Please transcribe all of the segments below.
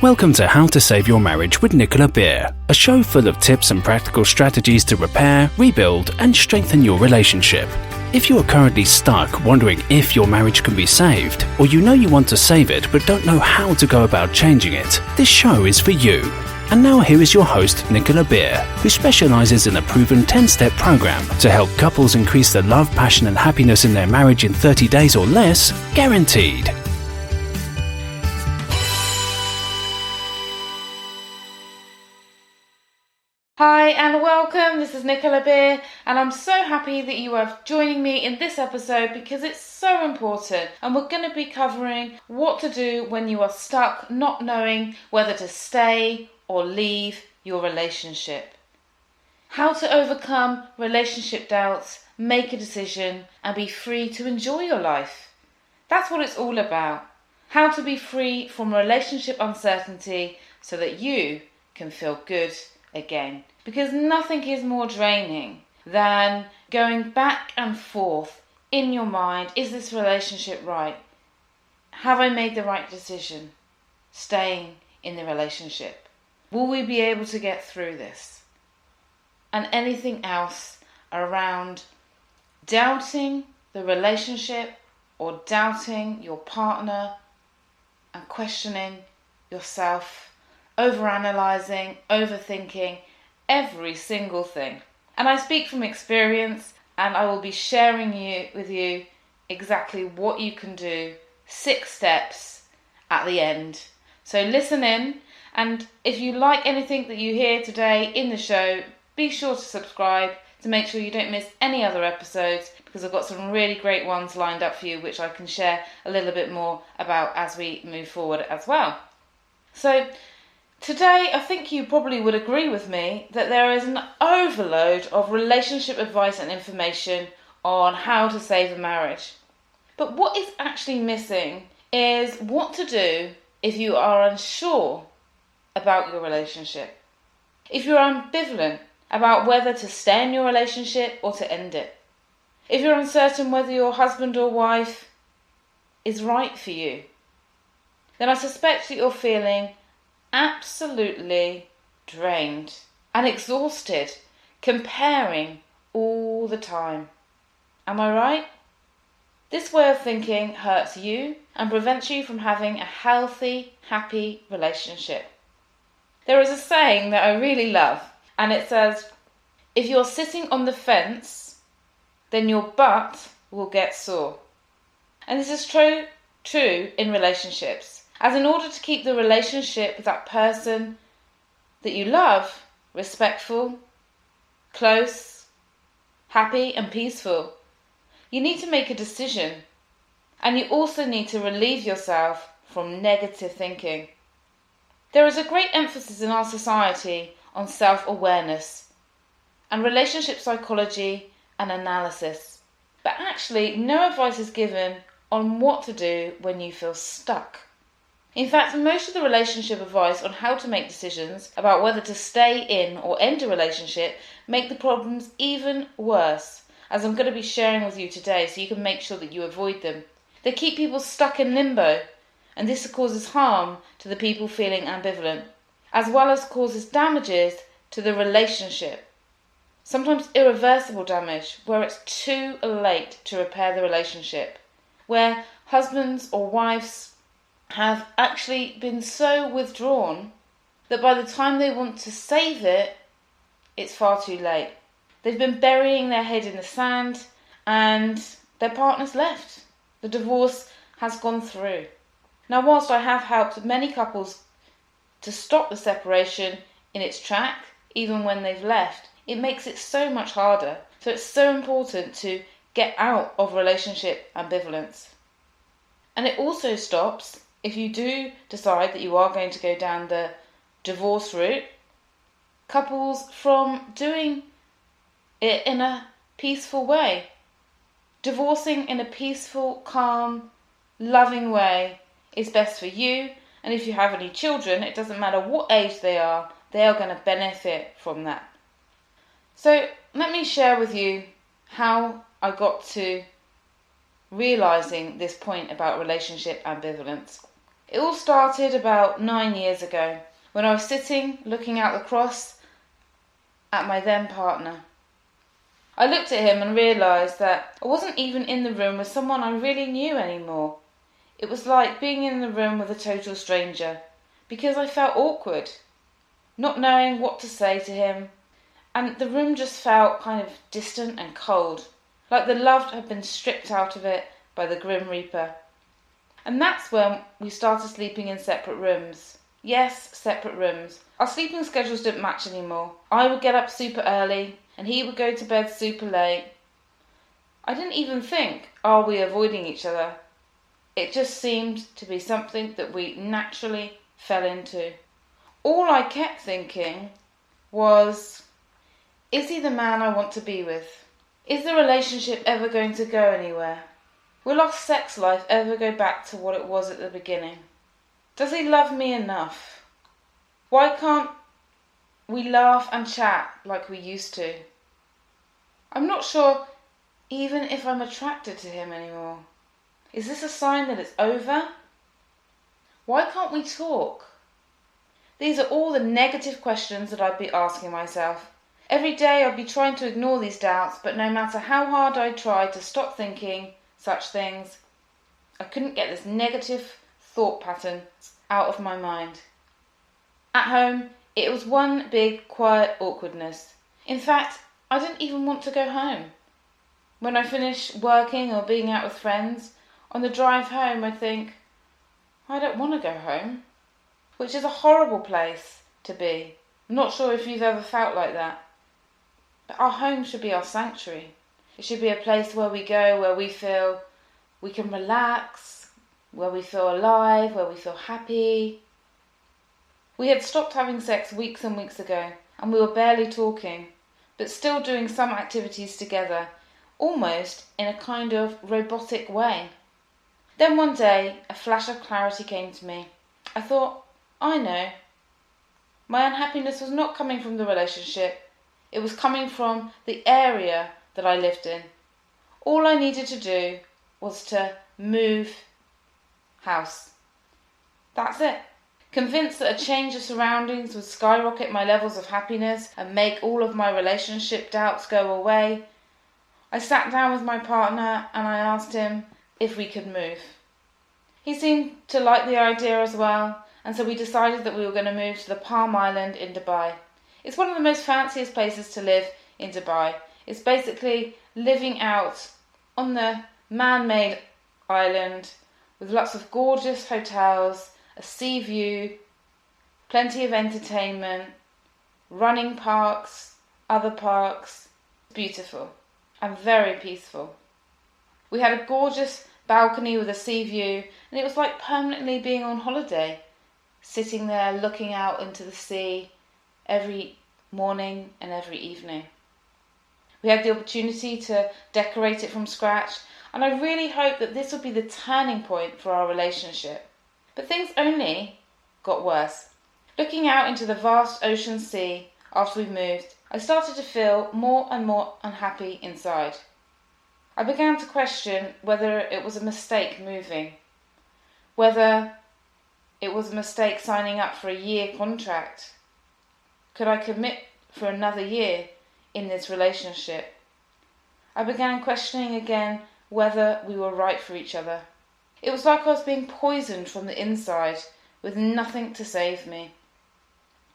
Welcome to How to Save Your Marriage with Nicola Beer, a show full of tips and practical strategies to repair, rebuild, and strengthen your relationship. If you are currently stuck wondering if your marriage can be saved, or you know you want to save it but don't know how to go about changing it, this show is for you. And now here is your host, Nicola Beer, who specializes in a proven 10-step program to help couples increase the love, passion, and happiness in their marriage in 30 days or less, guaranteed. Hi and welcome, this is Nicola Beer and I'm so happy that you are joining me in this episode because it's so important, and we're going to be covering what to do when you are stuck not knowing whether to stay or leave your relationship. How to overcome relationship doubts, make a decision and be free to enjoy your life. That's what it's all about. How to be free from relationship uncertainty so that you can feel good again, because nothing is more draining than going back and forth in your mind. Is this relationship right? Have I made the right decision staying in the relationship? Will we be able to get through this? And anything else around doubting the relationship or doubting your partner and questioning yourself, overanalyzing, overthinking every single thing. And I speak from experience, and I will be sharing with you exactly what you can do, 6 steps at the end. So listen in, and if you like anything that you hear today in the show, be sure to subscribe to make sure you don't miss any other episodes, because I've got some really great ones lined up for you which I can share a little bit more about as we move forward as well. So today, I think you probably would agree with me that there is an overload of relationship advice and information on how to save a marriage. But what is actually missing is what to do if you are unsure about your relationship. If you're ambivalent about whether to stay in your relationship or to end it. If you're uncertain whether your husband or wife is right for you, then I suspect that you're feeling absolutely drained and exhausted, comparing all the time. Am I right? This way of thinking hurts you and prevents you from having a healthy, happy relationship. There is a saying that I really love, and it says, if you're sitting on the fence, then your butt will get sore. And this is true in relationships. As in order to keep the relationship with that person that you love respectful, close, happy and peaceful, you need to make a decision, and you also need to relieve yourself from negative thinking. There is a great emphasis in our society on self-awareness and relationship psychology and analysis, but actually no advice is given on what to do when you feel stuck. In fact, most of the relationship advice on how to make decisions about whether to stay in or end a relationship make the problems even worse, as I'm going to be sharing with you today so you can make sure that you avoid them. They keep people stuck in limbo, and this causes harm to the people feeling ambivalent, as well as causes damages to the relationship. Sometimes irreversible damage, where it's too late to repair the relationship, where husbands or wives have actually been so withdrawn that by the time they want to save it, it's far too late. They've been burying their head in the sand and their partner's left. The divorce has gone through. Now, whilst I have helped many couples to stop the separation in its track, even when they've left, it makes it so much harder. So it's so important to get out of relationship ambivalence. And it also stops, if you do decide that you are going to go down the divorce route, couples from doing it in a peaceful way. Divorcing in a peaceful, calm, loving way is best for you, and if you have any children, it doesn't matter what age they are going to benefit from that. So let me share with you how I got to realising this point about relationship ambivalence. It all started about 9 years ago, when I was sitting looking out across at my then partner. I looked at him and realised that I wasn't even in the room with someone I really knew anymore. It was like being in the room with a total stranger, because I felt awkward, not knowing what to say to him, and the room just felt kind of distant and cold, like the love had been stripped out of it by the Grim Reaper. And that's when we started sleeping in separate rooms. Yes, separate rooms. Our sleeping schedules didn't match anymore. I would get up super early, and he would go to bed super late. I didn't even think, are we avoiding each other? It just seemed to be something that we naturally fell into. All I kept thinking was, is he the man I want to be with? Is the relationship ever going to go anywhere? Will our sex life ever go back to what it was at the beginning? Does he love me enough? Why can't we laugh and chat like we used to? I'm not sure even if I'm attracted to him anymore. Is this a sign that it's over? Why can't we talk? These are all the negative questions that I'd be asking myself. Every day I'd be trying to ignore these doubts, but no matter how hard I tried to stop thinking such things, I couldn't get this negative thought pattern out of my mind. At home, it was one big quiet awkwardness. In fact, I didn't even want to go home. When I finish working or being out with friends, on the drive home I think, I don't want to go home, which is a horrible place to be. I'm not sure if you've ever felt like that. But our home should be our sanctuary. It should be a place where we go, where we feel we can relax, where we feel alive, where we feel happy. We had stopped having sex weeks and weeks ago, and we were barely talking, but still doing some activities together, almost in a kind of robotic way. Then one day, a flash of clarity came to me. I thought, I know. My unhappiness was not coming from the relationship. It was coming from the area that I lived in. All I needed to do was to move house. That's it. Convinced that a change of surroundings would skyrocket my levels of happiness and make all of my relationship doubts go away, I sat down with my partner and I asked him if we could move. He seemed to like the idea as well, and so we decided that we were going to move to the Palm Island in Dubai. It's one of the most fanciest places to live in Dubai. It's basically living out on the man-made island with lots of gorgeous hotels, a sea view, plenty of entertainment, running parks, other parks. Beautiful and very peaceful. We had a gorgeous balcony with a sea view, and it was like permanently being on holiday, sitting there looking out into the sea every morning and every evening. We had the opportunity to decorate it from scratch, and I really hope that this will be the turning point for our relationship. But things only got worse. Looking out into the vast ocean sea after we moved, I started to feel more and more unhappy inside. I began to question whether it was a mistake moving, whether it was a mistake signing up for a year contract. Could I commit for another year in this relationship? I began questioning again whether we were right for each other. It was like I was being poisoned from the inside, with nothing to save me.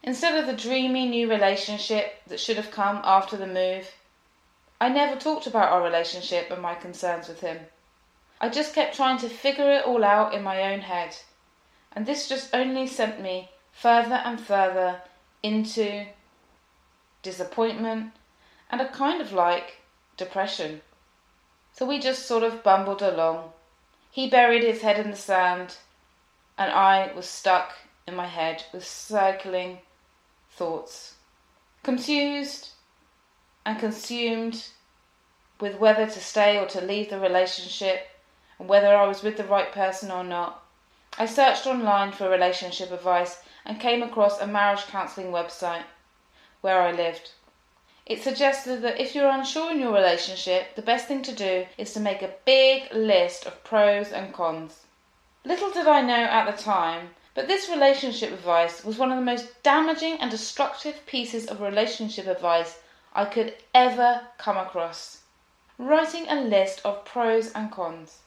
Instead of the dreamy new relationship that should have come after the move, I never talked about our relationship and my concerns with him. I just kept trying to figure it all out in my own head, and this just only sent me further and further into disappointment and a kind of like depression. So we just sort of bumbled along. He buried his head in the sand, and I was stuck in my head with circling thoughts, confused and consumed with whether to stay or to leave the relationship and whether I was with the right person or not. I searched online for relationship advice and came across a marriage counselling website where I lived. It suggested that if you're unsure in your relationship, the best thing to do is to make a big list of pros and cons. Little did I know at the time, but this relationship advice was one of the most damaging and destructive pieces of relationship advice I could ever come across. Writing a list of pros and cons.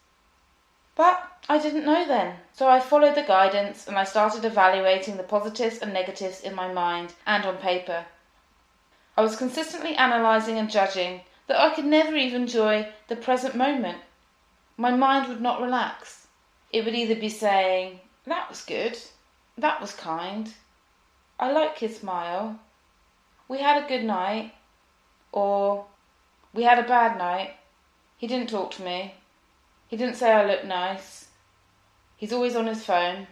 But I didn't know then, so I followed the guidance and I started evaluating the positives and negatives in my mind and on paper. I was consistently analysing and judging that I could never even enjoy the present moment. My mind would not relax. It would either be saying, "That was good, that was kind, I like his smile, we had a good night," or "We had a bad night, he didn't talk to me, he didn't say I looked nice, he's always on his phone,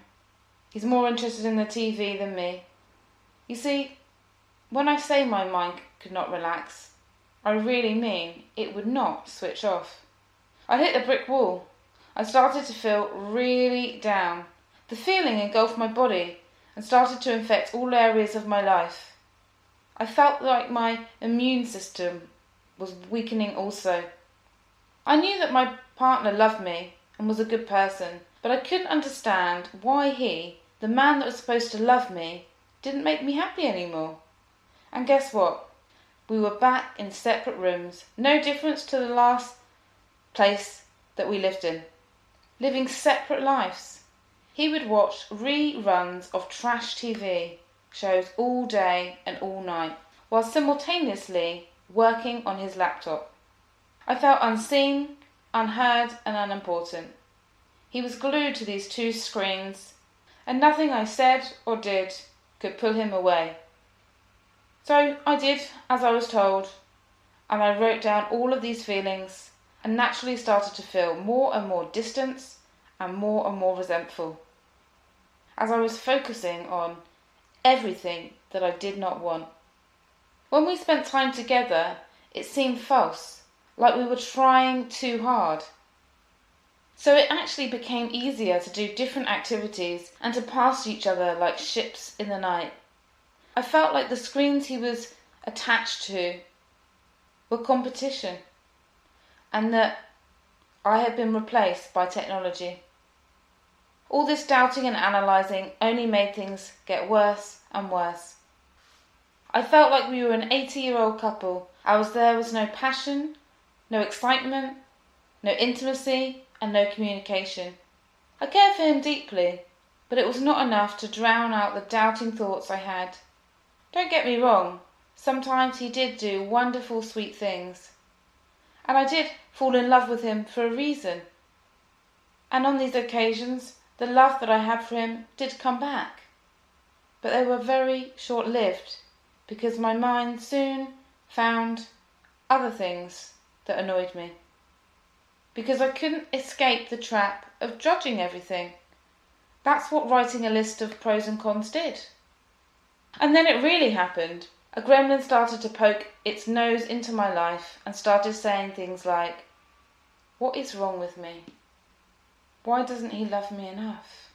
he's more interested in the TV than me." You see, when I say my mind could not relax, I really mean it would not switch off. I hit a brick wall. I started to feel really down. The feeling engulfed my body and started to infect all areas of my life. I felt like my immune system was weakening also. I knew that my partner loved me and was a good person, but I couldn't understand why he, the man that was supposed to love me, didn't make me happy anymore. And guess what? We were back in separate rooms, no difference to the last place that we lived in. Living separate lives. He would watch reruns of trash TV shows all day and all night, while simultaneously working on his laptop. I felt unseen, unheard and unimportant. He was glued to these two screens, and nothing I said or did could pull him away. So I did as I was told, and I wrote down all of these feelings and naturally started to feel more and more distance and more resentful, as I was focusing on everything that I did not want. When we spent time together, it seemed false, like we were trying too hard. So it actually became easier to do different activities and to pass each other like ships in the night. I felt like the screens he was attached to were competition, and that I had been replaced by technology. All this doubting and analysing only made things get worse and worse. I felt like we were an 80-year-old couple. There was no passion, no excitement, no intimacy, and no communication. I cared for him deeply, but it was not enough to drown out the doubting thoughts I had. Don't get me wrong, sometimes he did do wonderful, sweet things. And I did fall in love with him for a reason. And on these occasions, the love that I had for him did come back. But they were very short-lived, because my mind soon found other things that annoyed me. Because I couldn't escape the trap of judging everything. That's what writing a list of pros and cons did. And then it really happened. A gremlin started to poke its nose into my life and started saying things like, "What is wrong with me? Why doesn't he love me enough?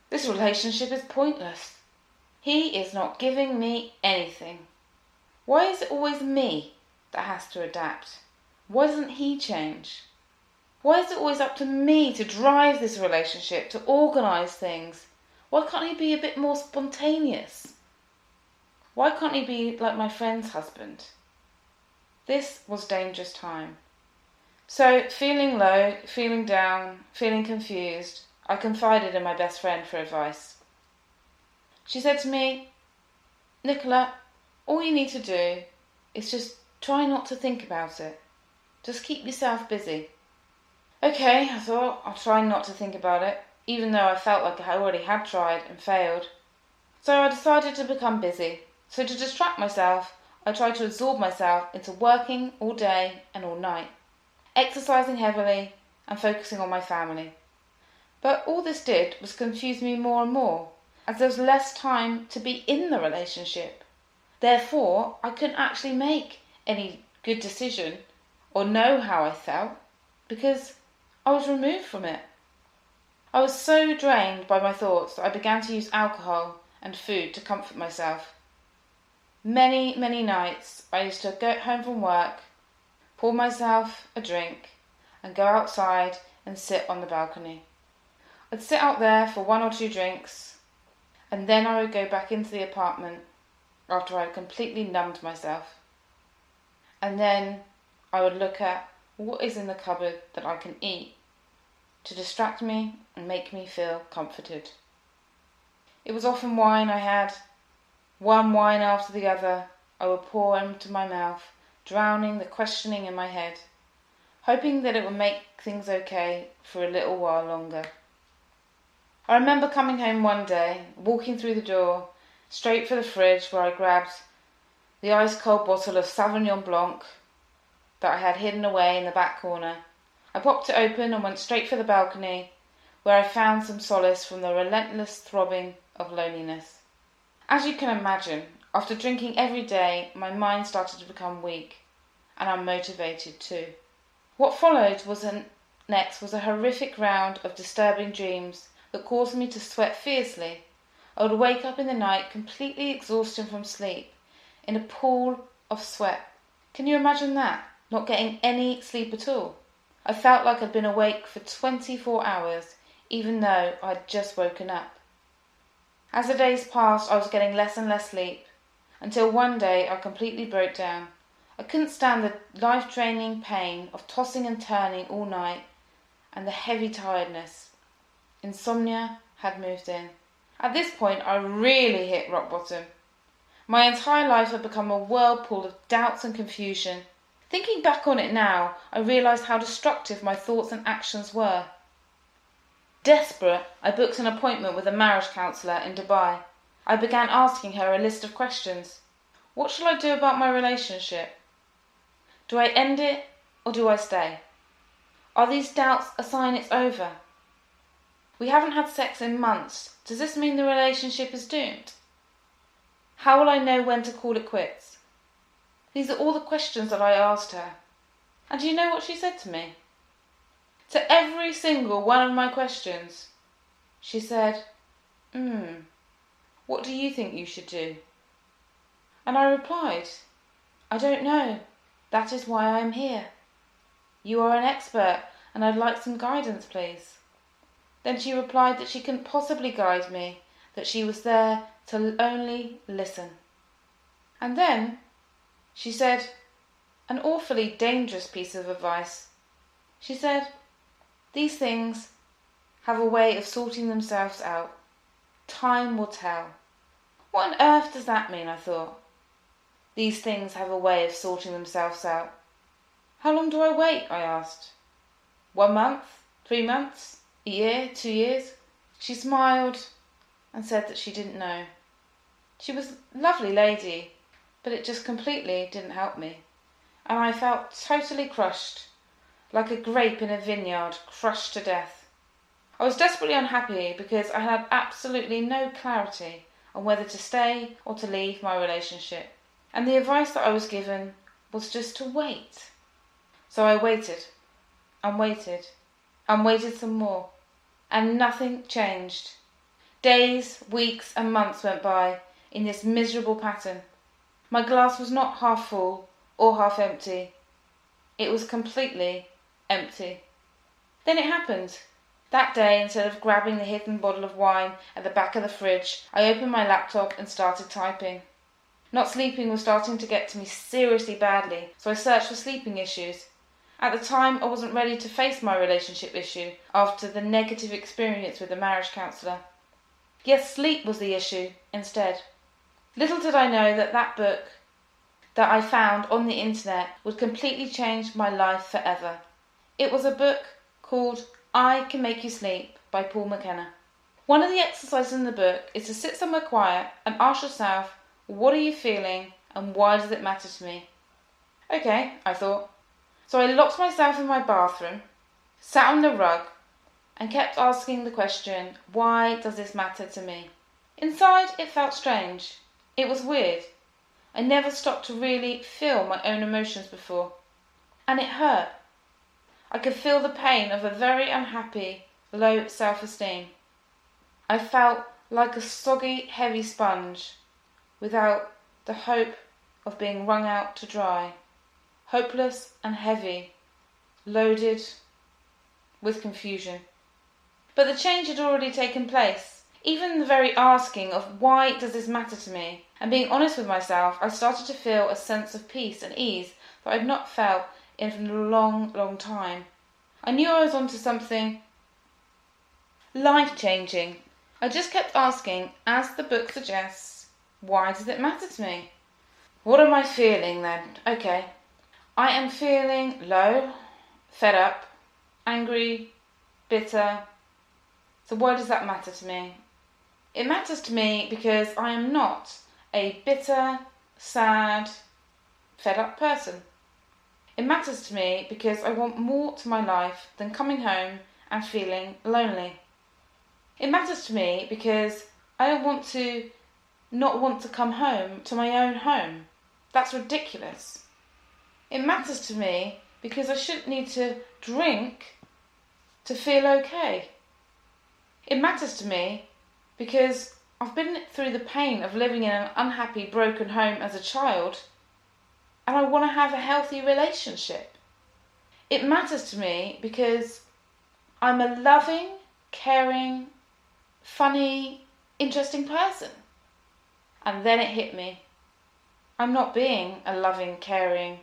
This relationship is pointless. He is not giving me anything. Why is it always me that has to adapt? Why doesn't he change? Why is it always up to me to drive this relationship, to organise things? Why can't he be a bit more spontaneous? Why can't he be like my friend's husband?" This was dangerous time. So, feeling low, feeling down, feeling confused, I confided in my best friend for advice. She said to me, "Nicola, all you need to do is just try not to think about it. Just keep yourself busy." Okay, I thought, I'll try not to think about it, even though I felt like I already had tried and failed. So I decided to become busy. So to distract myself, I tried to absorb myself into working all day and all night, exercising heavily and focusing on my family. But all this did was confuse me more and more, as there was less time to be in the relationship. Therefore, I couldn't actually make any good decision or know how I felt, because I was removed from it. I was so drained by my thoughts that I began to use alcohol and food to comfort myself. Many nights I used to go home from work, pour myself a drink, and go outside and sit on the balcony. I'd sit out there for 1 or 2 drinks, and then I would go back into the apartment after I'd completely numbed myself. And then I would look at what is in the cupboard that I can eat to distract me and make me feel comforted. It was often wine I had. One wine after the other I would pour into my mouth, drowning the questioning in my head, hoping that it would make things okay for a little while longer. I remember coming home one day, walking through the door, straight for the fridge where I grabbed the ice-cold bottle of Sauvignon Blanc that I had hidden away in the back corner. I popped it open and went straight for the balcony, where I found some solace from the relentless throbbing of loneliness. As you can imagine, after drinking every day, my mind started to become weak, and unmotivated too. What followed next was a horrific round of disturbing dreams that caused me to sweat fiercely. I would wake up in the night completely exhausted from sleep, in a pool of sweat. Can you imagine that? Not getting any sleep at all. I felt like I'd been awake for 24 hours, even though I'd just woken up. As the days passed, I was getting less and less sleep, until one day I completely broke down. I couldn't stand the life-draining pain of tossing and turning all night, and the heavy tiredness. Insomnia had moved in. At this point, I really hit rock bottom. My entire life had become a whirlpool of doubts and confusion. Thinking back on it now, I realised how destructive my thoughts and actions were. Desperate, I booked an appointment with a marriage counsellor in Dubai. I began asking her a list of questions. What shall I do about my relationship? Do I end it or do I stay? Are these doubts a sign it's over? We haven't had sex in months. Does this mean the relationship is doomed? How will I know when to call it quits? These are all the questions that I asked her. And do you know what she said to me? To every single one of my questions, she said, what do you think you should do? And I replied, I don't know. That is why I am here. You are an expert, and I'd like some guidance, please. Then she replied that she couldn't possibly guide me, that she was there to only listen. And then she said an awfully dangerous piece of advice. She said, these things have a way of sorting themselves out. Time will tell. What on earth does that mean, I thought. These things have a way of sorting themselves out. How long do I wait, I asked. 1 month? 3 months? A year? 2 years? She smiled and said that she didn't know. She was a lovely lady, but it just completely didn't help me. And I felt totally crushed, like a grape in a vineyard, crushed to death. I was desperately unhappy because I had absolutely no clarity on whether to stay or to leave my relationship. And the advice that I was given was just to wait. So I waited, and waited, and waited some more. And nothing changed. Days, weeks, and months went by in this miserable pattern. My glass was not half full or half empty. It was completely empty. Then it happened. That day, instead of grabbing the hidden bottle of wine at the back of the fridge, I opened my laptop and started typing. Not sleeping was starting to get to me seriously badly, so I searched for sleeping issues. At the time, I wasn't ready to face my relationship issue after the negative experience with the marriage counsellor. Yes, sleep was the issue instead. Little did I know that that book that I found on the internet would completely change my life forever. It was a book called I Can Make You Sleep by Paul McKenna. One of the exercises in the book is to sit somewhere quiet and ask yourself, what are you feeling and why does it matter to me? Okay, I thought. So I locked myself in my bathroom, sat on the rug, and kept asking the question, why does this matter to me? Inside, it felt strange. It was weird. I never stopped to really feel my own emotions before. And it hurt. I could feel the pain of a very unhappy, low self-esteem. I felt like a soggy, heavy sponge, without the hope of being wrung out to dry. Hopeless and heavy, loaded with confusion. But the change had already taken place. Even the very asking of why does this matter to me, and being honest with myself, I started to feel a sense of peace and ease that I'd not felt in a long, long time. I knew I was onto something life-changing. I just kept asking, as the book suggests, why does it matter to me? What am I feeling then? Okay, I am feeling low, fed up, angry, bitter. So why does that matter to me? It matters to me because I am not a bitter, sad, fed up person. It matters to me because I want more to my life than coming home and feeling lonely. It matters to me because I don't want to not want to come home to my own home. That's ridiculous. It matters to me because I shouldn't need to drink to feel okay. It matters to me because I've been through the pain of living in an unhappy, broken home as a child, and I want to have a healthy relationship. It matters to me because I'm a loving, caring, funny, interesting person. And then it hit me. I'm not being a loving, caring,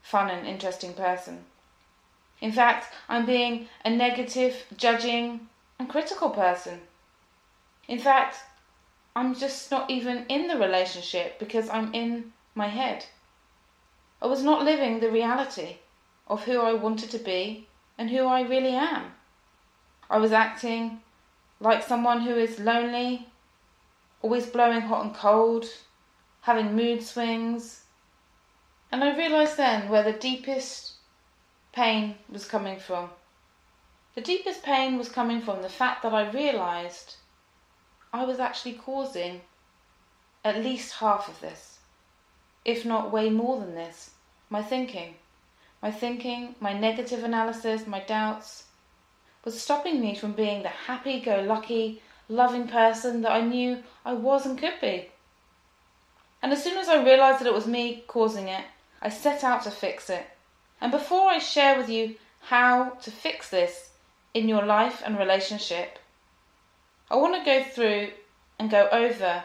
fun and interesting person. In fact, I'm being a negative, judging and critical person. In fact, I'm just not even in the relationship because I'm in my head. I was not living the reality of who I wanted to be and who I really am. I was acting like someone who is lonely, always blowing hot and cold, having mood swings. And I realised then where the deepest pain was coming from. The deepest pain was coming from the fact that I realised I was actually causing at least half of this, if not way more than this. My thinking, my negative analysis, my doubts, was stopping me from being the happy-go-lucky, loving person that I knew I was and could be. And as soon as I realised that it was me causing it, I set out to fix it. And before I share with you how to fix this in your life and relationship, I want to go through and go over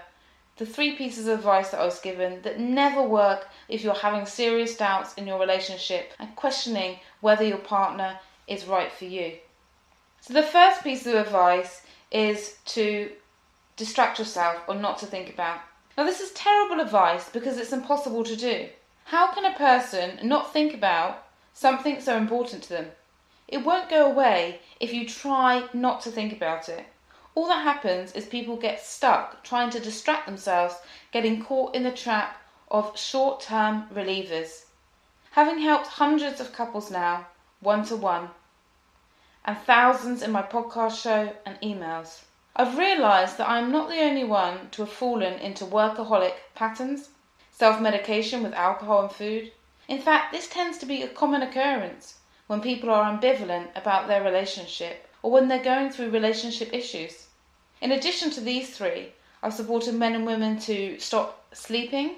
the 3 pieces of advice that I was given that never work if you're having serious doubts in your relationship and questioning whether your partner is right for you. So the first piece of advice is to distract yourself or not to think about. Now this is terrible advice because it's impossible to do. How can a person not think about something so important to them? It won't go away if you try not to think about it. All that happens is people get stuck trying to distract themselves, getting caught in the trap of short-term relievers. Having helped hundreds of couples now, one-to-one, and thousands in my podcast show and emails, I've realised that I'm not the only one to have fallen into workaholic patterns, self-medication with alcohol and food. In fact, this tends to be a common occurrence when people are ambivalent about their relationship or when they're going through relationship issues. In addition to these 3, I've supported men and women to stop sleeping.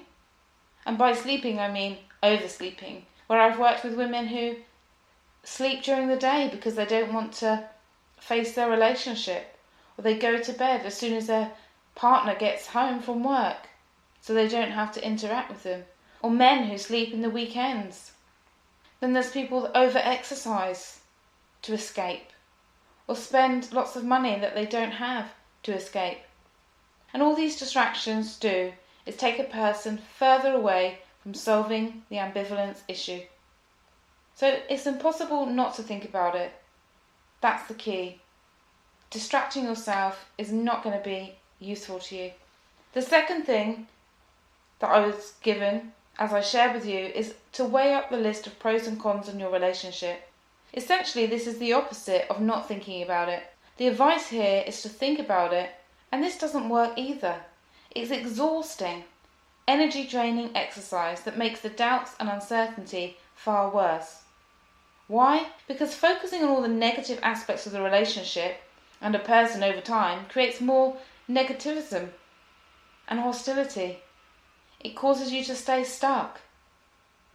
And by sleeping, I mean oversleeping, where I've worked with women who sleep during the day because they don't want to face their relationship, or they go to bed as soon as their partner gets home from work so they don't have to interact with them, or men who sleep in the weekends. Then there's people that over-exercise to escape, or spend lots of money that they don't have to escape. And all these distractions do is take a person further away from solving the ambivalence issue. So it's impossible not to think about it. That's the key. Distracting yourself is not going to be useful to you. The second thing that I was given, as I shared with you, is to weigh up the list of pros and cons in your relationship. Essentially, this is the opposite of not thinking about it. The advice here is to think about it, and this doesn't work either. It's exhausting, energy-draining exercise that makes the doubts and uncertainty far worse. Why? Because focusing on all the negative aspects of the relationship and a person over time creates more negativism and hostility. It causes you to stay stuck.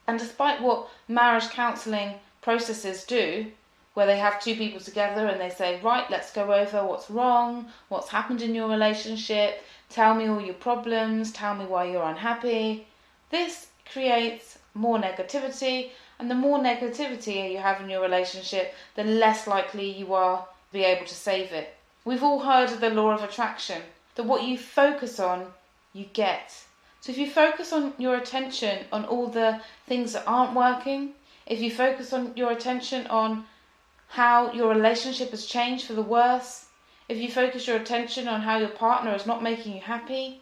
And despite what marriage counselling processes do, where they have two people together and they say, right, let's go over what's wrong, what's happened in your relationship, tell me all your problems, tell me why you're unhappy. This creates more negativity, and the more negativity you have in your relationship, the less likely you are to be able to save it. We've all heard of the law of attraction, that what you focus on, you get. So if you focus on your attention on all the things that aren't working, if you focus on your attention on how your relationship has changed for the worse, if you focus your attention on how your partner is not making you happy,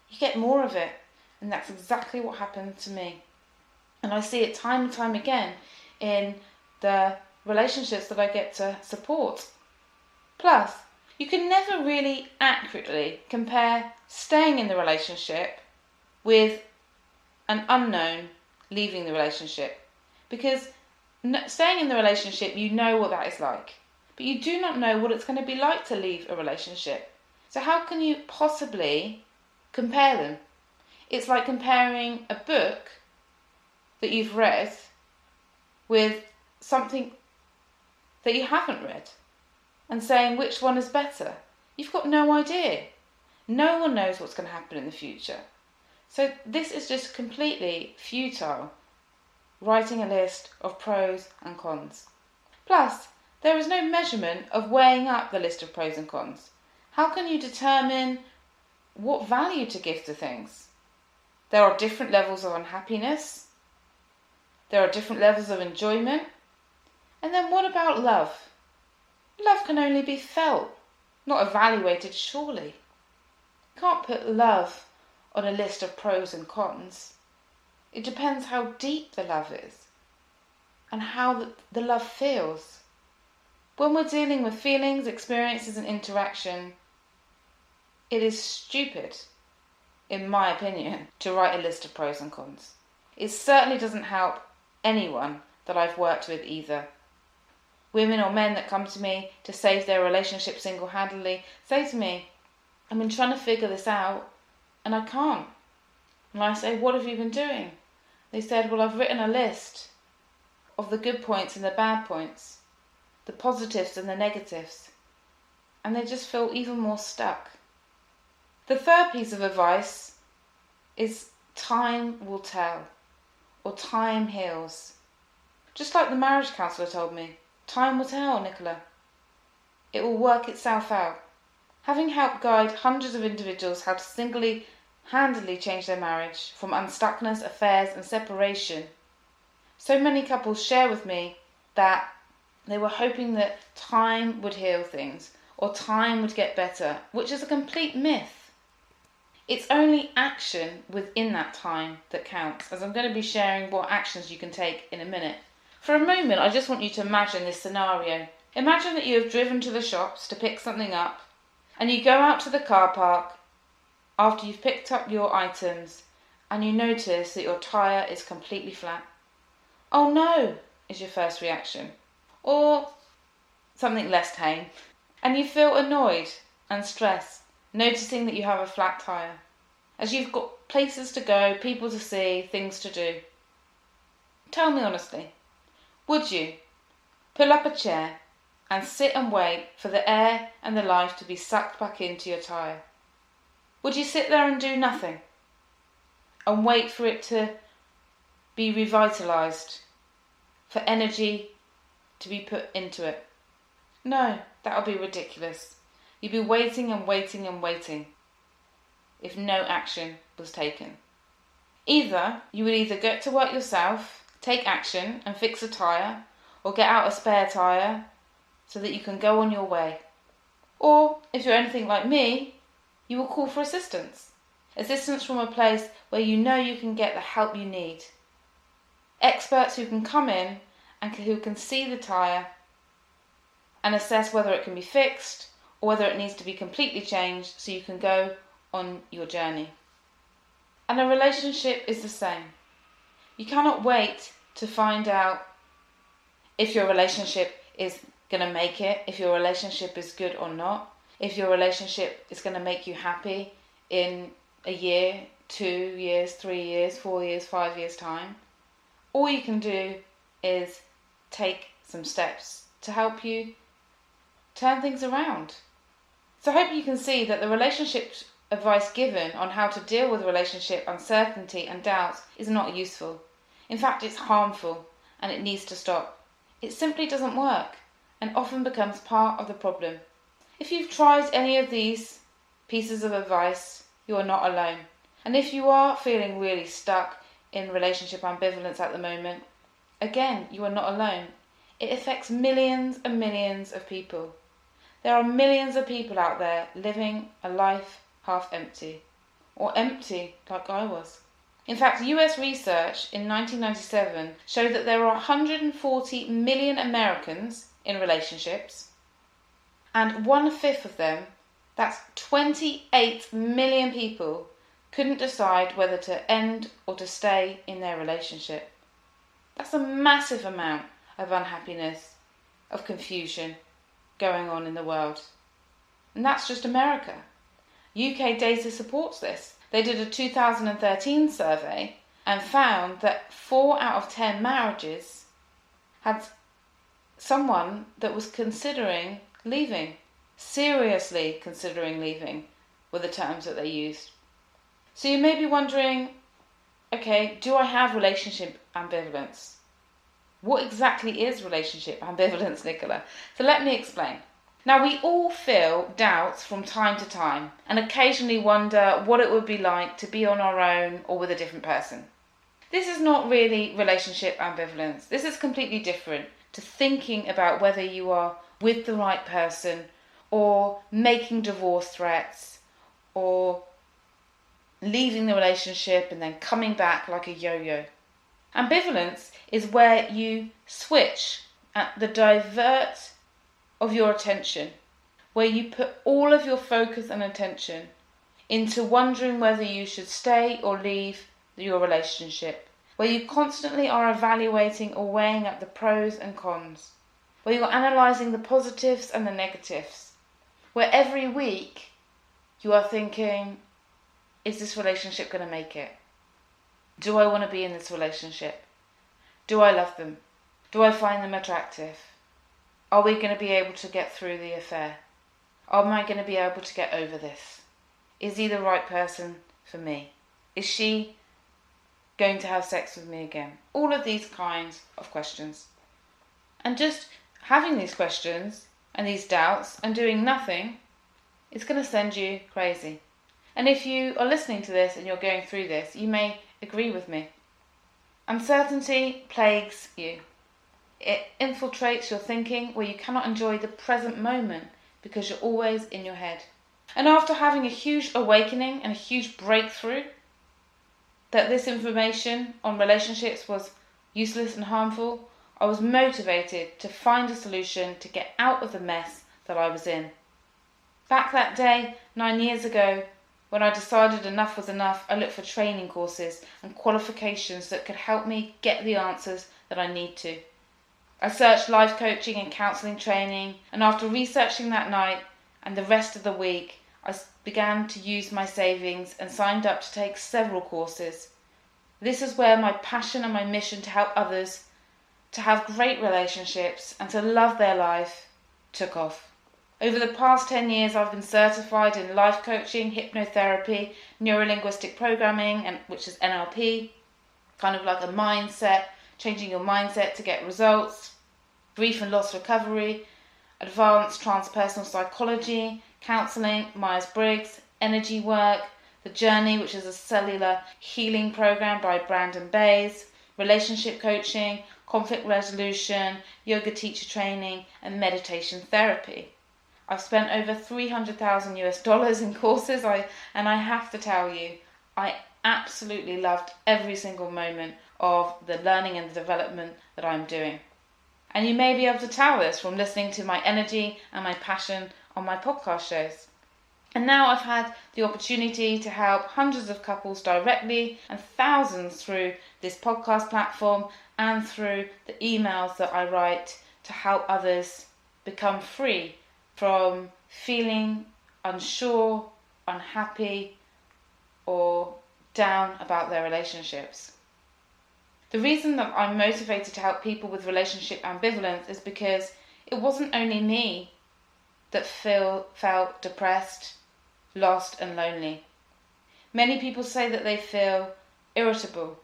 you get more of it. And that's exactly what happened to me. And I see it time and time again in the relationships that I get to support. Plus, you can never really accurately compare staying in the relationship with an unknown leaving the relationship. Because staying in the relationship, you know what that is like. But you do not know what it's going to be like to leave a relationship. So how can you possibly compare them? It's like comparing a book that you've read with something that you haven't read and saying which one is better. You've got no idea. No one knows what's going to happen in the future. So this is just completely futile, writing a list of pros and cons. Plus, there is no measurement of weighing up the list of pros and cons. How can you determine what value to give to things? There are different levels of unhappiness. There are different levels of enjoyment. And then what about love? Love can only be felt, not evaluated, surely. You can't put love on a list of pros and cons. It depends how deep the love is and how the love feels. When we're dealing with feelings, experiences and interaction, it is stupid, in my opinion, to write a list of pros and cons. It certainly doesn't help anyone that I've worked with either. Women or men that come to me to save their relationship single-handedly say to me, I've been trying to figure this out and I can't. And I say, what have you been doing? They said, well, I've written a list of the good points and the bad points, the positives and the negatives, and they just feel even more stuck. The third piece of advice is time will tell, or time heals. Just like the marriage counsellor told me, time will tell, Nicola. It will work itself out. Having helped guide hundreds of individuals how to single-handedly change their marriage from unstuckness, affairs and separation, so many couples share with me that they were hoping that time would heal things or time would get better, which is a complete myth. It's only action within that time that counts, as I'm going to be sharing what actions you can take in a minute. For a moment, I just want you to imagine this scenario. Imagine that you have driven to the shops to pick something up, and you go out to the car park after you've picked up your items, and you notice that your tyre is completely flat. Oh no, is your first reaction. Or something less tame. And you feel annoyed and stressed, noticing that you have a flat tyre, as you've got places to go, people to see, things to do. Tell me honestly, would you pull up a chair and sit and wait for the air and the life to be sucked back into your tyre? Would you sit there and do nothing and wait for it to be revitalised, for energy to be put into it? No, that would be ridiculous. You'd be waiting and waiting and waiting if no action was taken. Either you would either get to work yourself, take action and fix a tyre, or get out a spare tyre so that you can go on your way. Or, if you're anything like me, you will call for assistance. Assistance from a place where you know you can get the help you need. Experts who can come in and who can see the tyre and assess whether it can be fixed or whether it needs to be completely changed so you can go on your journey. And a relationship is the same. You cannot wait to find out if your relationship is going to make it, if your relationship is good or not, if your relationship is going to make you happy in a year, 2 years, 3 years, 4 years, 5 years' time. All you can do is take some steps to help you turn things around. So I hope you can see that the relationship advice given on how to deal with relationship uncertainty and doubts is not useful. In fact, it's harmful and it needs to stop. It simply doesn't work and often becomes part of the problem. If you've tried any of these pieces of advice, you are not alone. And if you are feeling really stuck in relationship ambivalence at the moment, again, you are not alone. It affects millions and millions of people. There are millions of people out there living a life half empty, or empty like I was. In fact, US research in 1997 showed that there are 140 million Americans in relationships, and 1/5 of them, that's 28 million people, couldn't decide whether to end or to stay in their relationship. That's a massive amount of unhappiness, of confusion going on in the world. And that's just America. UK data supports this. They did a 2013 survey and found that 4 out of 10 marriages had someone that was considering leaving, seriously considering leaving, were the terms that they used. So you may be wondering, okay, do I have relationship ambivalence? What exactly is relationship ambivalence, Nicola? So let me explain. Now, we all feel doubts from time to time and occasionally wonder what it would be like to be on our own or with a different person. This is not really relationship ambivalence. This is completely different to thinking about whether you are with the right person or making divorce threats or leaving the relationship and then coming back like a yo-yo. Ambivalence is where you switch at the divert of your attention, where you put all of your focus and attention into wondering whether you should stay or leave your relationship, where you constantly are evaluating or weighing up the pros and cons, where you're analysing the positives and the negatives, where every week you are thinking, is this relationship going to make it? Do I want to be in this relationship? Do I love them? Do I find them attractive? Are we going to be able to get through the affair? Am I going to be able to get over this? Is he the right person for me? Is she going to have sex with me again? All of these kinds of questions. And just having these questions and these doubts and doing nothing is going to send you crazy. And if you are listening to this and you're going through this, you may agree with me. Uncertainty plagues you. It infiltrates your thinking where you cannot enjoy the present moment because you're always in your head. And after having a huge awakening and a huge breakthrough that this information on relationships was useless and harmful, I was motivated to find a solution to get out of the mess that I was in. Back that day, 9 years ago, when I decided enough was enough, I looked for training courses and qualifications that could help me get the answers that I need to. I searched life coaching and counselling training, and after researching that night and the rest of the week, I began to use my savings and signed up to take several courses. This is where my passion and my mission to help others to have great relationships and to love their life took off. Over the past 10 years, I've been certified in life coaching, hypnotherapy, neuro-linguistic programming, which is NLP, kind of like a mindset, changing your mindset to get results, grief and loss recovery, advanced transpersonal psychology, counselling, Myers-Briggs, energy work, The Journey, which is a cellular healing program by Brandon Bays, relationship coaching, conflict resolution, yoga teacher training, and meditation therapy. I've spent over $300,000 US in courses, and I have to tell you, I absolutely loved every single moment of the learning and the development that I'm doing. And you may be able to tell this from listening to my energy and my passion on my podcast shows. And now I've had the opportunity to help hundreds of couples directly and thousands through this podcast platform and through the emails that I write to help others become free from feeling unsure, unhappy, or down about their relationships. The reason that I'm motivated to help people with relationship ambivalence is because It wasn't only me that felt depressed, lost and lonely. Many people say that they feel irritable.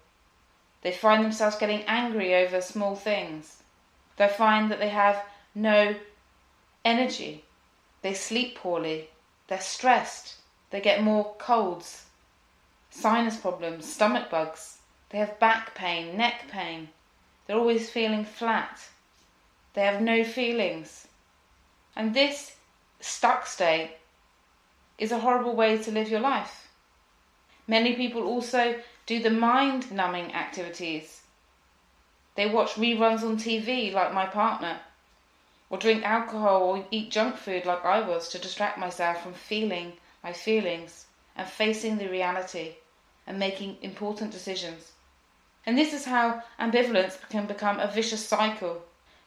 They find themselves getting angry over small things. They find that they have no energy. They sleep poorly. They're stressed. They get more colds, sinus problems, stomach bugs. They have back pain, neck pain. They're always feeling flat. They have no feelings. And this stuck state is a horrible way to live your life. Many people also do the mind-numbing activities. They watch reruns on TV like my partner, or drink alcohol or eat junk food like I was to distract myself from feeling my feelings and facing the reality and making important decisions. And this is how ambivalence can become a vicious cycle.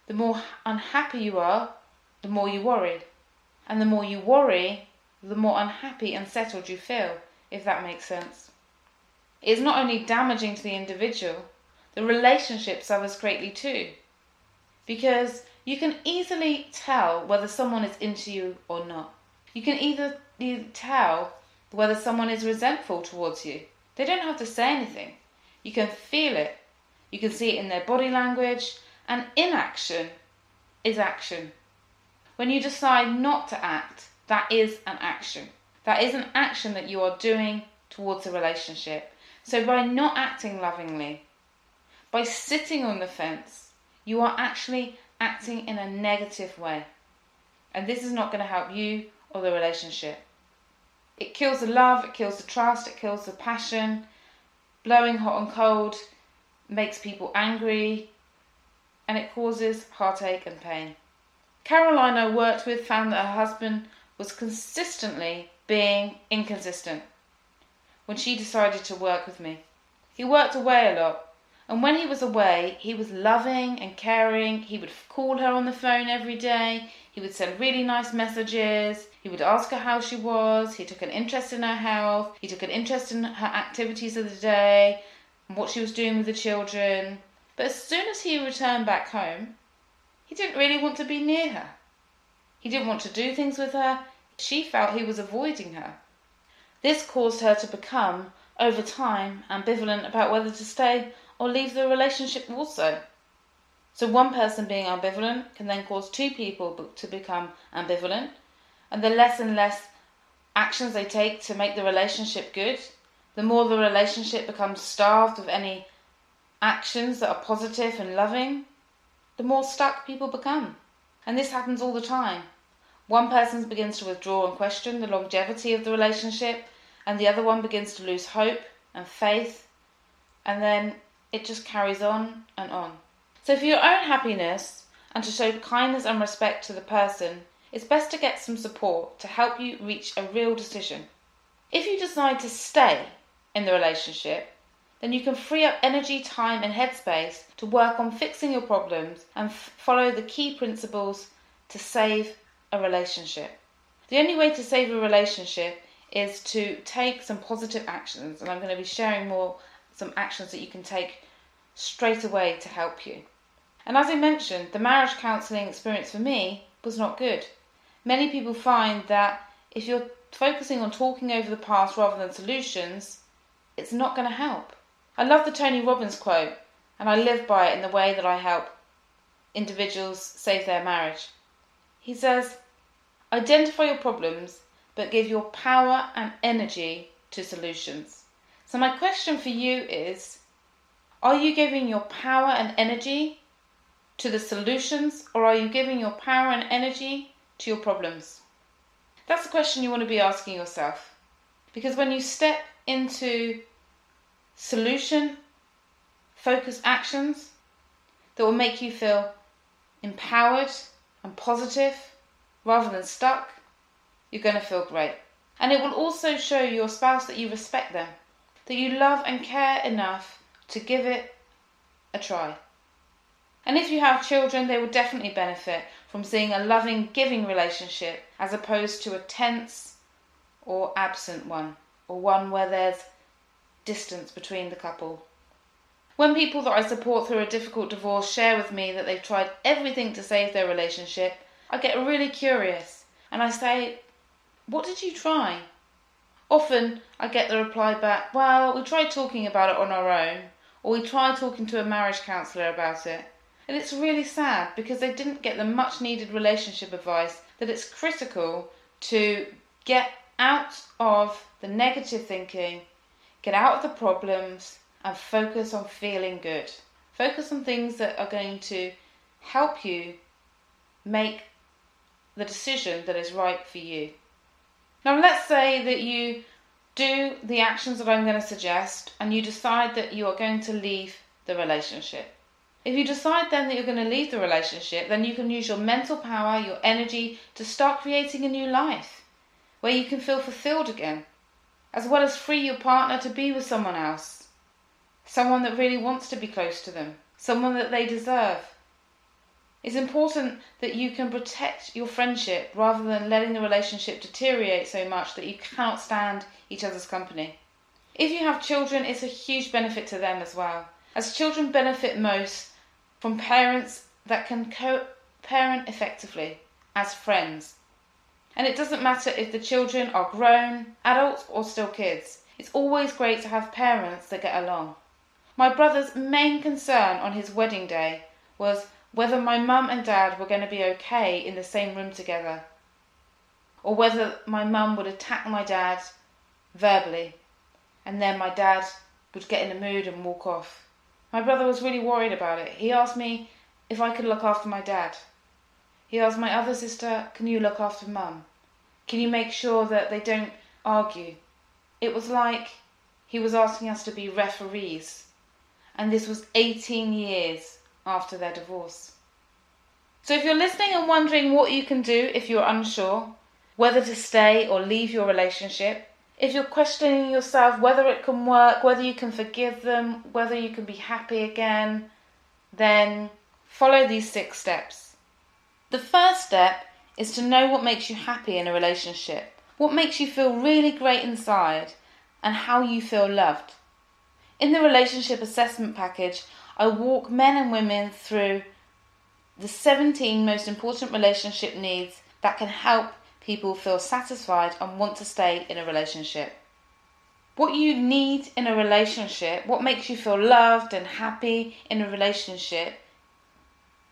The more unhappy you are, the more you worry. And the more you worry, the more unhappy and settled you feel, if that makes sense. It is not only damaging to the individual, the relationship suffers greatly too. Because you can easily tell whether someone is into you or not. You can either tell whether someone is resentful towards you. They don't have to say anything. You can feel it. You can see it in their body language, and inaction is action. When you decide not to act, that is an action. That is an action that you are doing towards a relationship. So by not acting lovingly, by sitting on the fence, you are actually acting in a negative way. And this is not going to help you or the relationship. It kills the love, it kills the trust, it kills the passion. Blowing hot and cold makes people angry, and it causes heartache and pain. Caroline I worked with found that her husband was consistently being inconsistent when she decided to work with me. He worked away a lot, and when he was away, he was loving and caring. He would call her on the phone every day. He would send really nice messages. He would ask her how she was. He took an interest in her health. He took an interest in her activities of the day and what she was doing with the children. But as soon as he returned back home, he didn't really want to be near her. He didn't want to do things with her. She felt he was avoiding her. This caused her to become, over time, ambivalent about whether to stay or leave the relationship also. So one person being ambivalent can then cause two people to become ambivalent, and the less and less actions they take to make the relationship good, the more the relationship becomes starved of any actions that are positive and loving, the more stuck people become. And this happens all the time. One person begins to withdraw and question the longevity of the relationship, and the other one begins to lose hope and faith, and then it just carries on and on. So for your own happiness and to show kindness and respect to the person, it's best to get some support to help you reach a real decision. If you decide to stay in the relationship, then you can free up energy, time and headspace to work on fixing your problems and follow the key principles to save a relationship. The only way to save a relationship is to take some positive actions, and I'm going to be sharing some actions that you can take straight away to help you. And as I mentioned, the marriage counselling experience for me was not good. Many people find that if you're focusing on talking over the past rather than solutions, it's not going to help. I love the Tony Robbins quote, and I live by it in the way that I help individuals save their marriage. He says, identify your problems, but give your power and energy to solutions. So my question for you is, are you giving your power and energy to the solutions, or are you giving your power and energy to your problems? That's the question you want to be asking yourself. Because when you step into solution-focused actions that will make you feel empowered and positive rather than stuck, you're going to feel great. And it will also show your spouse that you respect them, that you love and care enough to give it a try. And if you have children, they will definitely benefit from seeing a loving, giving relationship as opposed to a tense or absent one, or one where there's distance between the couple. When people that I support through a difficult divorce share with me that they've tried everything to save their relationship, I get really curious and I say, what did you try? Often I get the reply back, well, we tried talking about it on our own, or we tried talking to a marriage counsellor about it. And it's really sad because they didn't get the much needed relationship advice that it's critical to get out of the negative thinking, get out of the problems, and focus on feeling good. Focus on things that are going to help you make the decision that is right for you. Now let's say that you do the actions that I'm going to suggest and you decide that you are going to leave the relationship. If you decide then that you're going to leave the relationship, then you can use your mental power, your energy to start creating a new life where you can feel fulfilled again, as well as free your partner to be with someone else, someone that really wants to be close to them, someone that they deserve. It's important that you can protect your friendship rather than letting the relationship deteriorate so much that you cannot stand each other's company. If you have children, it's a huge benefit to them as well, as children benefit most from parents that can co-parent effectively as friends. And it doesn't matter if the children are grown, adults or still kids. It's always great to have parents that get along. My brother's main concern on his wedding day was whether my mum and dad were going to be okay in the same room together, or whether my mum would attack my dad verbally and then my dad would get in a mood and walk off. My brother was really worried about it. He asked me if I could look after my dad. He asked my other sister, can you look after mum? Can you make sure that they don't argue? It was like he was asking us to be referees, and this was 18 years after their divorce. So if you're listening and wondering what you can do if you're unsure, whether to stay or leave your relationship, if you're questioning yourself whether it can work, whether you can forgive them, whether you can be happy again, then follow these 6 steps. The first step is to know what makes you happy in a relationship, what makes you feel really great inside, and how you feel loved. In the relationship assessment package, I walk men and women through the 17 most important relationship needs that can help people feel satisfied and want to stay in a relationship. What you need in a relationship, what makes you feel loved and happy in a relationship,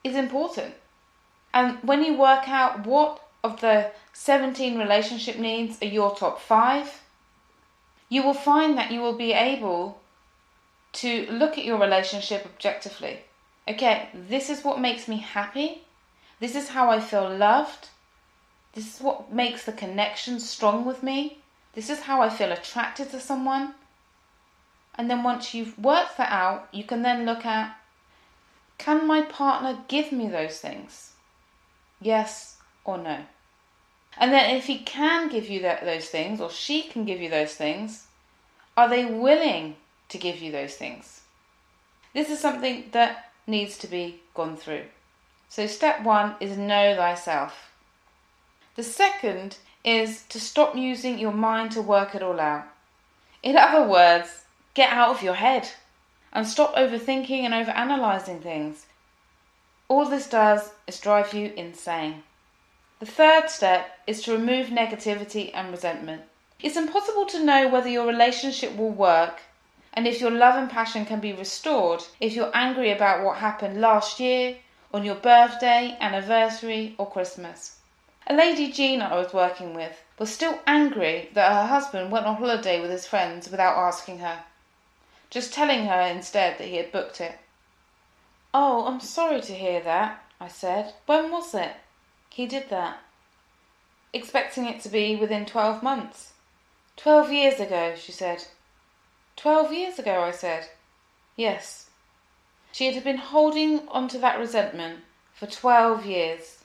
is important. And when you work out what of the 17 relationship needs are your top 5, you will find that you will be able to look at your relationship objectively. Okay, this is what makes me happy. This is how I feel loved. This is what makes the connection strong with me. This is how I feel attracted to someone. And then once you've worked that out, you can then look at, can my partner give me those things? Yes or no? And then if he can give you those things, or she can give you those things, are they willing to give you those things? This is something that needs to be gone through. So step 1 is know thyself. The second is to stop using your mind to work it all out. In other words, get out of your head and stop overthinking and overanalyzing things. All this does is drive you insane. The third step is to remove negativity and resentment. It's impossible to know whether your relationship will work and if your love and passion can be restored if you're angry about what happened last year, on your birthday, anniversary or Christmas. A lady, Jean, I was working with, was still angry that her husband went on holiday with his friends without asking her, just telling her instead that he had booked it. Oh, I'm sorry to hear that, I said. When was it? He did that. Expecting it to be within 12 months. 12 years ago, she said. 12 years ago, I said. Yes. She had been holding onto that resentment for 12 years.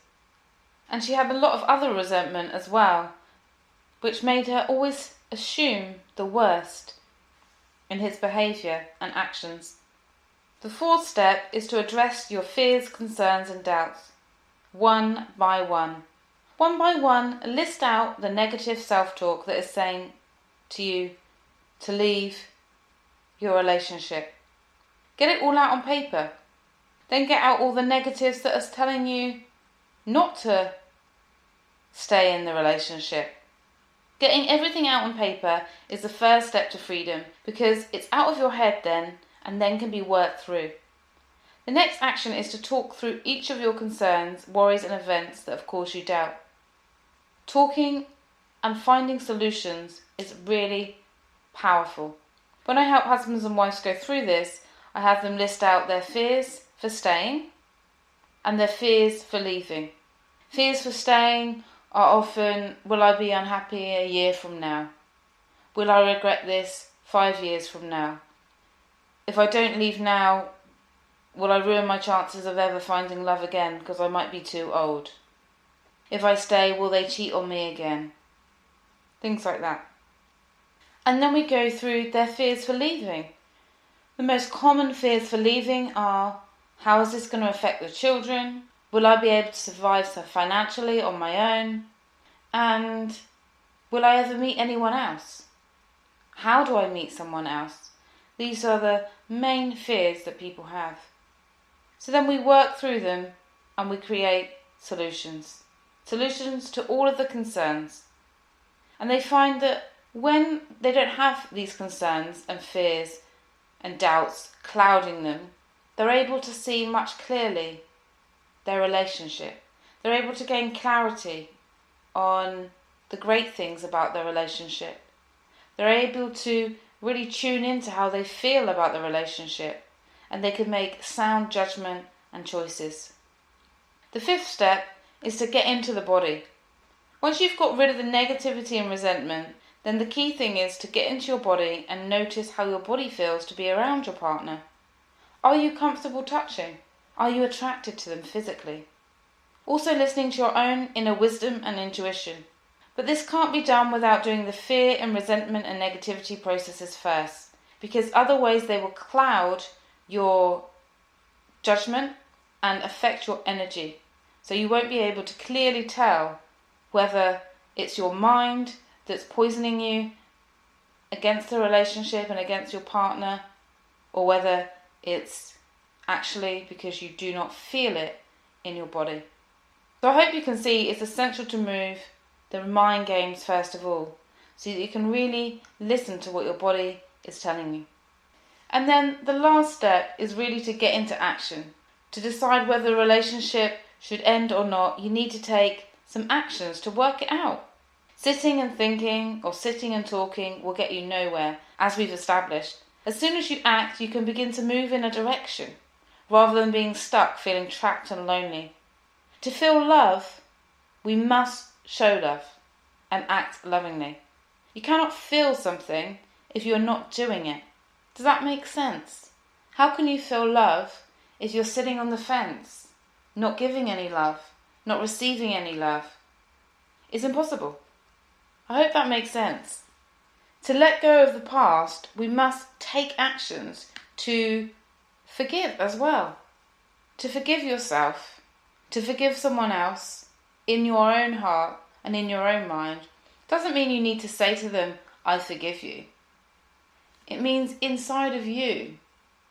And she had a lot of other resentment as well, which made her always assume the worst in his behaviour and actions. The fourth step is to address your fears, concerns and doubts, one by one. One by one, list out the negative self-talk that is saying to you to leave your relationship. Get it all out on paper. Then get out all the negatives that are telling you not to stay in the relationship. Getting everything out on paper is the first step to freedom, because it's out of your head then and then can be worked through. The next action is to talk through each of your concerns, worries and events that have caused you doubt. Talking and finding solutions is really powerful. When I help husbands and wives go through this, I have them list out their fears for staying and their fears for leaving. Fears for staying are often, will I be unhappy a year from now? Will I regret this 5 years from now? If I don't leave now, will I ruin my chances of ever finding love again because I might be too old? If I stay, will they cheat on me again? Things like that. And then we go through their fears for leaving. The most common fears for leaving are, how is this going to affect the children? Will I be able to survive financially on my own? And will I ever meet anyone else? How do I meet someone else? These are the main fears that people have. So then we work through them and we create solutions. Solutions to all of the concerns. And they find that when they don't have these concerns and fears and doubts clouding them, they're able to see much clearly their relationship. They're able to gain clarity on the great things about their relationship. They're able to really tune into how they feel about the relationship, and they can make sound judgment and choices. The fifth step is to get into the body. Once you've got rid of the negativity and resentment, then the key thing is to get into your body and notice how your body feels to be around your partner. Are you comfortable touching? Are you attracted to them physically? Also listening to your own inner wisdom and intuition. But this can't be done without doing the fear and resentment and negativity processes first, because otherwise they will cloud your judgment and affect your energy. So you won't be able to clearly tell whether it's your mind that's poisoning you against the relationship and against your partner, or whether it's actually because you do not feel it in your body. So I hope you can see it's essential to move the mind games first of all, so that you can really listen to what your body is telling you. And then the last step is really to get into action. To decide whether the relationship should end or not, you need to take some actions to work it out. Sitting and thinking or sitting and talking will get you nowhere, as we've established. As soon as you act, you can begin to move in a direction, rather than being stuck, feeling trapped and lonely. To feel love, we must show love and act lovingly. You cannot feel something if you're not doing it. Does that make sense? How can you feel love if you're sitting on the fence, not giving any love, not receiving any love? It's impossible. I hope that makes sense. To let go of the past, we must take actions to forgive as well. To forgive yourself, to forgive someone else in your own heart and in your own mind doesn't mean you need to say to them, I forgive you. It means inside of you,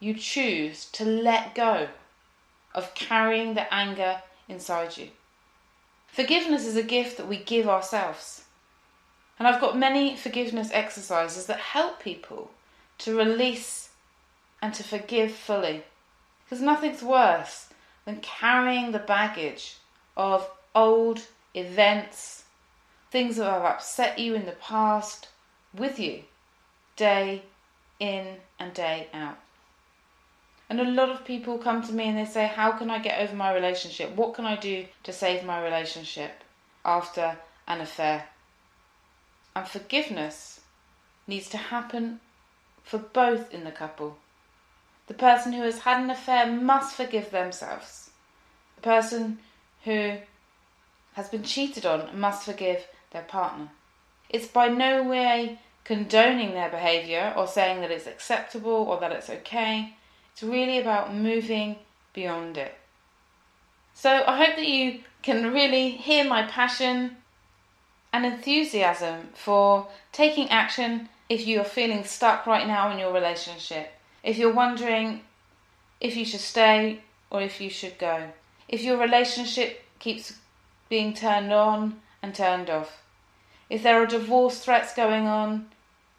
you choose to let go of carrying the anger inside you. Forgiveness is a gift that we give ourselves. And I've got many forgiveness exercises that help people to release and to forgive fully. Because nothing's worse than carrying the baggage of old events, things that have upset you in the past, with you, day in and day out. And a lot of people come to me and they say, how can I get over my relationship? What can I do to save my relationship after an affair? And forgiveness needs to happen for both in the couple. The person who has had an affair must forgive themselves. The person who has been cheated on must forgive their partner. It's by no way condoning their behaviour or saying that it's acceptable or that it's okay. It's really about moving beyond it. So I hope that you can really hear my passion and enthusiasm for taking action if you are feeling stuck right now in your relationship. If you're wondering, if you should stay or if you should go. If your relationship keeps being turned on and turned off. If there are divorce threats going on,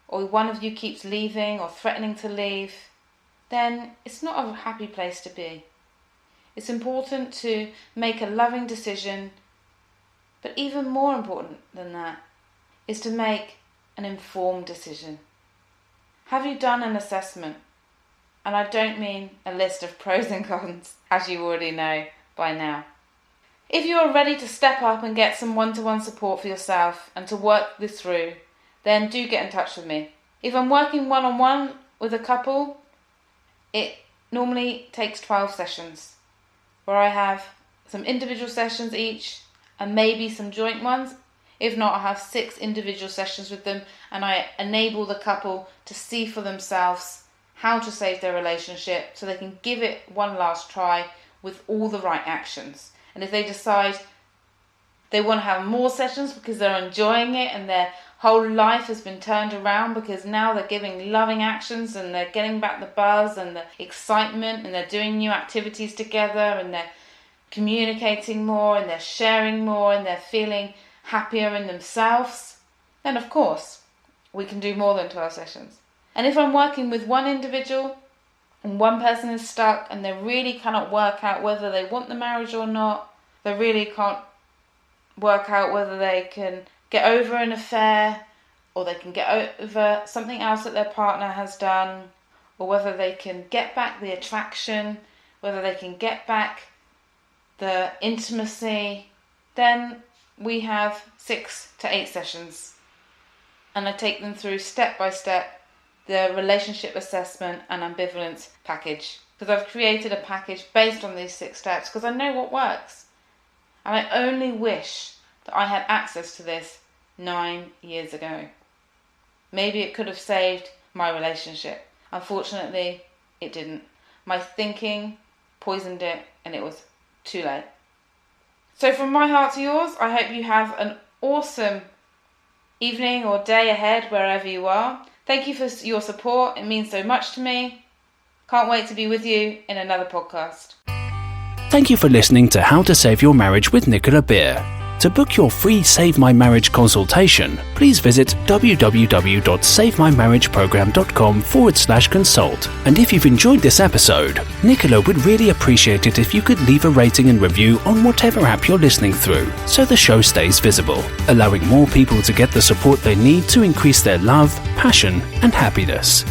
or one of you keeps leaving or threatening to leave, then it's not a happy place to be. It's important to make a loving decision, but even more important than that is to make an informed decision. Have you done an assessment? And I don't mean a list of pros and cons, as you already know by now. If you are ready to step up and get some one-to-one support for yourself and to work this through, then do get in touch with me. If I'm working one-on-one with a couple, it normally takes 12 sessions, where I have some individual sessions each and maybe some joint ones. If not, I have 6 individual sessions with them, and I enable the couple to see for themselves how to save their relationship so they can give it one last try with all the right actions. And if they decide they want to have more sessions because they're enjoying it and their whole life has been turned around because now they're giving loving actions and they're getting back the buzz and the excitement and they're doing new activities together and they're communicating more and they're sharing more and they're feeling happier in themselves, then of course we can do more than 12 sessions. And if I'm working with one individual and one person is stuck and they really cannot work out whether they want the marriage or not, they really can't work out whether they can get over an affair or they can get over something else that their partner has done, or whether they can get back the attraction, whether they can get back the intimacy, then we have 6 to 8 sessions. And I take them through step by step the relationship assessment and ambivalence package, because I've created a package based on these 6 steps because I know what works. And I only wish that I had access to this 9 years ago. Maybe it could have saved my relationship. Unfortunately, it didn't. My thinking poisoned it and it was too late. So from my heart to yours, I hope you have an awesome evening or day ahead wherever you are. Thank you for your support. It means so much to me. Can't wait to be with you in another podcast. Thank you for listening to How to Save Your Marriage with Nicola Beer. To book your free Save My Marriage consultation, please visit www.savemymarriageprogram.com/consult. And if you've enjoyed this episode, Nicola would really appreciate it if you could leave a rating and review on whatever app you're listening through, so the show stays visible, allowing more people to get the support they need to increase their love, passion, and happiness.